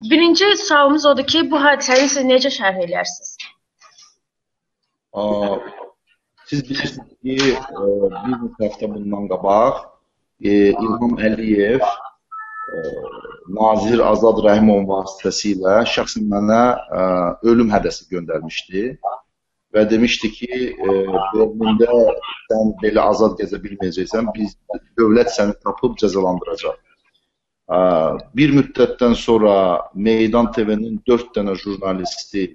Birinci sualımız odur ki, bu hadisəni siz necə şərh edərsiniz? Aa, Siz bilirsiniz ki, bir neçə həftə bundan qabaq İlham Əliyev Nazir Azad Rəhimov vasitəsilə şəxsən mənə ölüm hədəsi göndərmişdi və demişdi ki, Berlində sən belə azad gəzə bilməyəcəksən, biz dövlət səni tapıb cəzalandıracaq. Bir müddətdən sonra Meydan TV-nin 4 dənə jurnalisti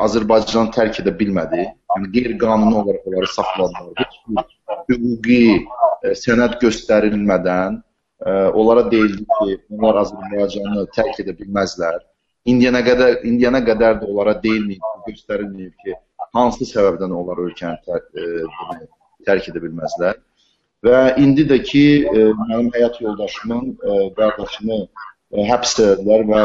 Azərbaycanı tərk edə bilmədi. Yəni, qeyri-qanuni olaraq onları saxladılar. Heç bir hüquqi sənəd göstərilmədən onlara deyildi ki, onlar Azərbaycanı tərk edə bilməzlər. İndiyənə qədər də onlara deyilməyib, göstərilməyib ki, hansı səbəbdən onlar ölkəni tərk edə bilməzlər. Və indi də ki, mənim həyat yoldaşımın qardaşını həbs edilər və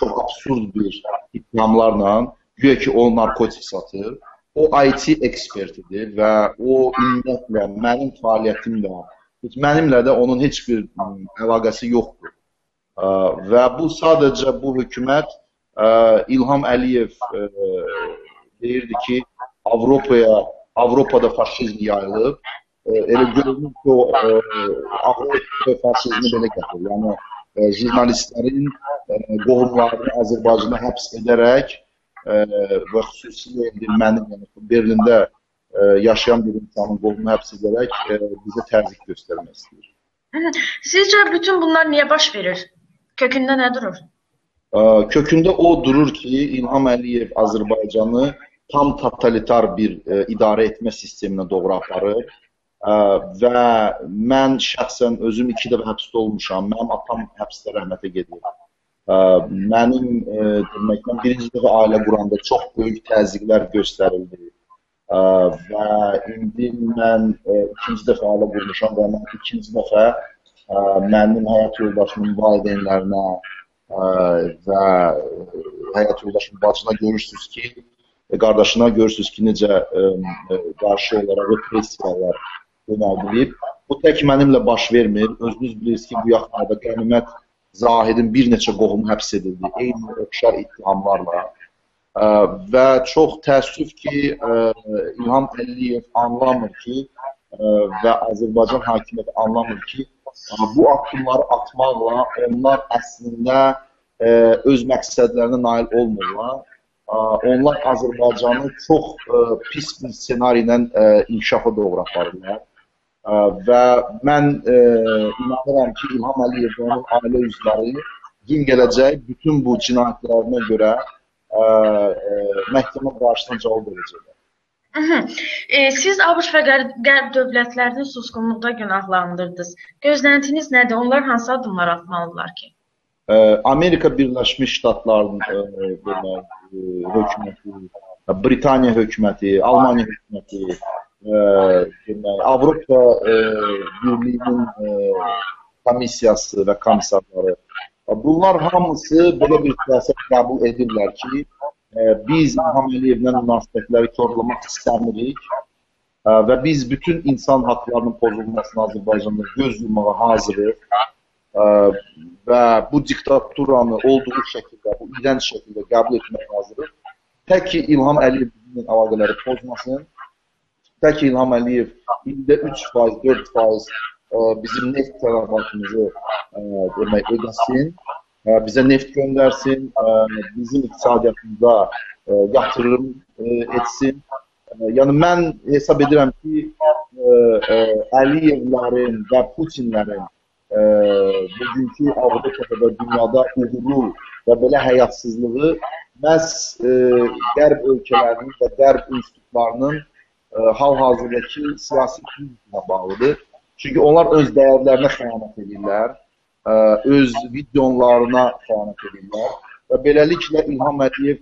çox absurd bir ittihamlarla, güya ki, o narkotik satır. O IT ekspertidir və o ümumiyyətlə mənim fəaliyyətimlə, mənimlə də onun heç bir əlaqəsi yoxdur. Və bu sadəcə bu hökumət İlham Əliyev deyirdi ki, Avropada faşizm yayılıb. Elə görünür ki, o Avropa faşizmi belə gətirir. Yəni, jurnalistlərin qohumlarını Azərbaycana həbs edərək və xüsusilə mənim Berlində yaşayan bir insanın qohumunu həbs edərək bizə təzyiq göstərmək istəyir. Sizcə bütün bunlar niyə baş verir? Kökündə nə durur? Kökündə o durur ki, İlham Əliyev Azərbaycanı tam totalitar bir idarə etmə sisteminə doğru aparır. Və mən şəxsən özüm 2 dəfə həbsdə olmuşam. Mənim atam həbsdə rəhmətə gedir. Mənim deməklə birinci dəfə ailə quranda çox böyük təzyiqlər göstərildi. Və indi mən ikinci dəfə ailə qurmuşam və mən ikinci dəfə mənim həyat yoldaşımın valideynlərinə və həyat yoldaşımın bacına görürsünüz ki, qardaşına görürsünüz ki, necə qarşı olaraq repressiyalar yönəldilib. Bu tək mənimlə baş vermir. Özünüz bilirsiniz ki, bu yaxınlarda Qənimət Zahidin bir neçə qohumu həbs edildi. Eyni oxşar ittihamlarla. Və çox təəssüf ki, İlham Əliyev anlamır ki və Azərbaycan hakimiyyəti anlamır ki, bu addımları atmaqla onlar əslində öz məqsədlərinə nail olmurlar. Onlar Azərbaycanı çox pis bir ssenari ilə inkişafa doğru aparırlar. Və mən inanıram ki, İlham Əliyev və onun ailə üzvləri gün gələcək bütün bu cinayətlərinə görə məhkəmə qarşısına cavab verəcəklər. Siz ABŞ və Qərb dövlətlərini susqunluqda günahlandırdınız. Gözləntiniz nədir? Onlar hansı addımlar atmalıdırlar ki? Amerika Birləşmiş Ştatlarının hökuməti, Britaniya hökuməti, Almaniya hökuməti, Avropa Birliyinin komissiyası və komissarları. Bunlar hamısı belə bir siyasət qəbul edirlər ki, biz İlham Əliyevlə münasibətləri korlamaq istəmirik və biz bütün insan haqlarının pozulmasına Azərbaycanda göz yummağa hazırıq və bu diktaturanı olduğu şəkildə, bu iyrənc şəkildə qəbul etmək hazırıq. Tək ki, İlham Əliyev bizimlə əlaqələri pozmasın. Tək ki, İlham Əliyev ildə 3%, 4% bizim neft tələbatımızı ödəsin, bizə neft göndərsin, bizim iqtisadiyyatımıza yatırım etsin. Yəni, mən hesab edirəm ki, Əliyevlərin və Putinlərin bugünkü Avropada və dünyada uğuru və belə həyatsızlığı məhz Qərb ölkələrinin və Qərb institutlarının hal-hazırdakı siyasi krizinə bağlıdır. Çünki onlar öz dəyərlərinə xəyanət edirlər, öz vizyonlarına xəyanət edirlər və beləliklə İlham Əliyev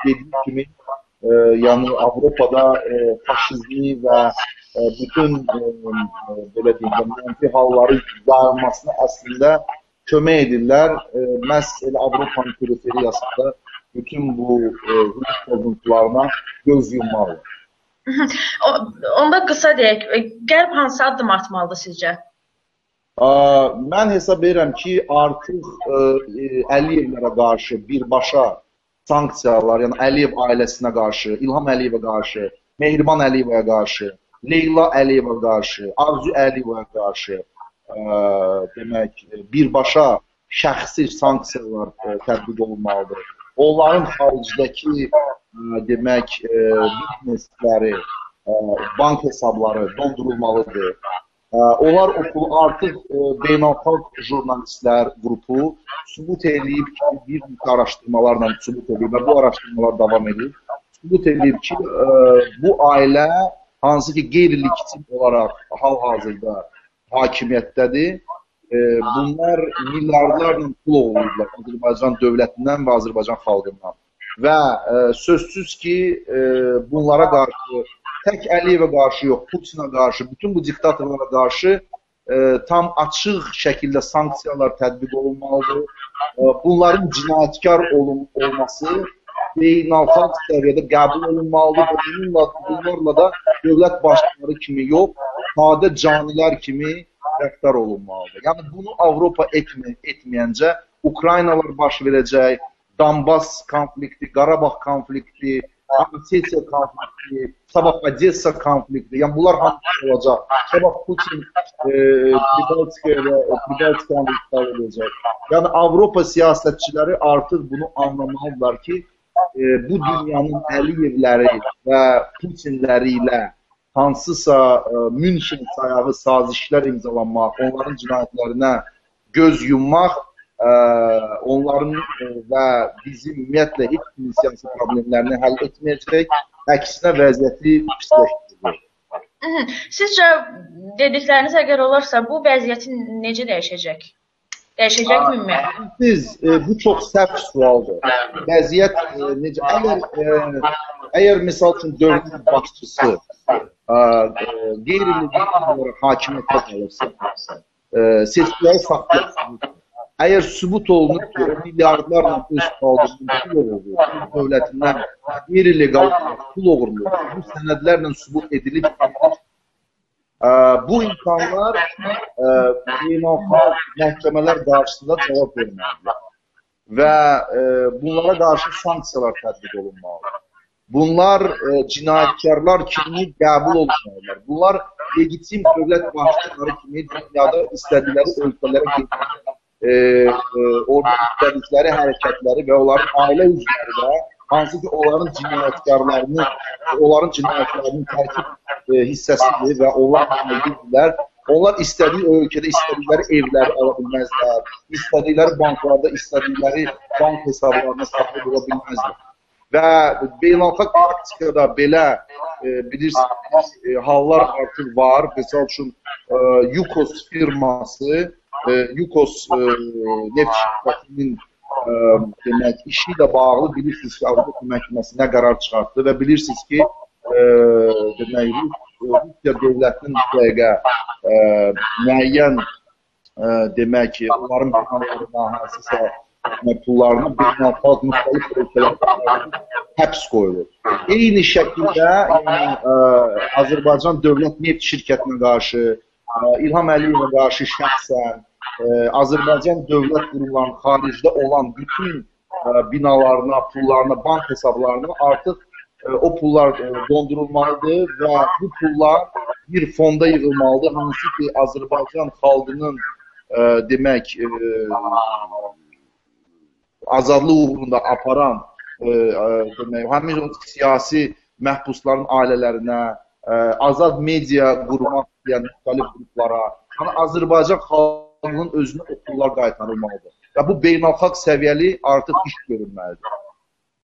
dediyi kimi yəni Avropada faşizmi və bütün belə deyim, mənfi halları yayılmasına əslində kömək edirlər. Məhz elə Avropanın periferiyasında bütün bu hüquq pozuntularına göz yummaqdır. Onda qısa deyək, Qərb hansı addım atmalıdır sizcə? Mən hesab edirəm ki, artıq Əliyevlərə qarşı birbaşa sanksiyalar, yəni Əliyev ailəsinə qarşı, İlham Əliyevə qarşı, Mehriban Əliyevə qarşı, Leyla Əliyevə qarşı, Arzu Əliyevə qarşı demək, birbaşa şəxsi sanksiyalar tətbiq olunmalıdır. Onların xaricdəki demək, biznesləri, bank hesabları dondurulmalıdır. Onlar artıq beynəlxalq jurnalistlər qrupu sübut edib ki, bir araşdırmalarla sübut edib və bu araşdırmalar davam edib. Sübut edib ki, bu ailə hansı ki qeyri-legitim olaraq hal-hazırda hakimiyyətdədir. Bunlar milyardlarla pul oğurlayıblar Azərbaycan dövlətindən və Azərbaycan xalqından. Və sözsüz ki, bunlara qarşı tək Əliyevə qarşı yox, Putinə qarşı, bütün bu diktatorlara qarşı tam açıq şəkildə sanksiyalar tətbiq olunmalıdır. Bunların cinayətkar olması beynəlxalq səviyyədə qəbul olunmalıdır və bunlarla da dövlət başçıları kimi yox, sadə canilər kimi rəftar olunmalıdır. Yəni bunu Avropa etməyəncə Ukraynalar baş verəcək, Donbas konflikti, Qarabağ konflikti, Osetiya konflikti, sabah Odessa konflikti, yəni bunlar hamısı olacaq. Sabah Putin Pribaltikaya və Pribaltikaya ixtiyar edəcək. Yəni Avropa siyasətçiləri artıq bunu anlamalıdırlar ki, bu dünyanın Əliyevləri və Putinləri ilə hansısa Münşin sayağı sazişlər imzalanmaq, onların cinayətlərinə göz yummaq, onların və bizim ümumiyyətlə heç kimin siyasi problemlərini həll etməyəcək, əksinə vəziyyəti pisləşdirir. Sizcə, dedikləriniz əgər olarsa, bu vəziyyəti necə dəyişəcək? Dəyişəcəkmi? Bu çox səhv sualdır. Vəziyyət necə? Əgər misal üçün dövlət başçısı qeyri-legitim olaraq hakimiyyətdə qalırsa, seçkiləri saxlayırsınız. Əgər sübut olunur ki, o milyardlarla öz xalqının pul oğurluyor, dövlətindən qeyri-legal pul oğurluyor, bu sənədlərlə sübut edilib ki, bu insanlar beynəlxalq məhkəmələr qarşısında cavab verməlidir və bunlara qarşı sanksiyalar tətbiq olunmalıdır. Bunlar cinayətkarlar kimi qəbul olunmalıdır. Bunlar legitim dövlət başçıları kimi dünyada istədikləri ölkələrə gedirlər. Orada istədikləri hərəkətləri və onların ailə üzvləri də hansı ki onların cinayətlərinin tərkib hissəsidir və onlar onlar istədiyi ölkədə istədikləri evləri ala bilməzlər, istədikləri banklarda istədikləri bank hesablarına sahib ola bilməzlər. Və beynəlxalq praktikada belə bilirsiniz, hallar artıq var. Məsəl üçün Yukos firması Yukos neft şirkətinin demək, işi ilə bağlı bilirsiniz ki, Avropa məhkəməsi nə qərar çıxartdı və bilirsiniz ki, demək, Rusiya dövlətinin bu dəqiqə müəyyən demək, onların binalarına, hansısa pullarını beynəlxalq müxtəlif ölkələrdə həbs qoyulur. Eyni şəkildə Azərbaycan dövlət neft şirkətinə qarşı, İlham Əliyevə qarşı şəxsən Azərbaycan dövlət qurumlarının xaricdə olan bütün binalarına, pullarına, bank hesablarına artıq o pullar dondurulmalıdır və bu pullar bir fonda yığılmalıdır. Hansı ki, Azərbaycan xalqının demək, azadlıq uğrunda aparan həmin o siyasi məhbusların ailələrinə, azad media qurmaq istəyən müxtəlif qruplara, yəni Azərbaycan xalqının özünə o pullar qaytarılmalıdır. Və bu beynəlxalq səviyyəli artıq iş görülməlidir.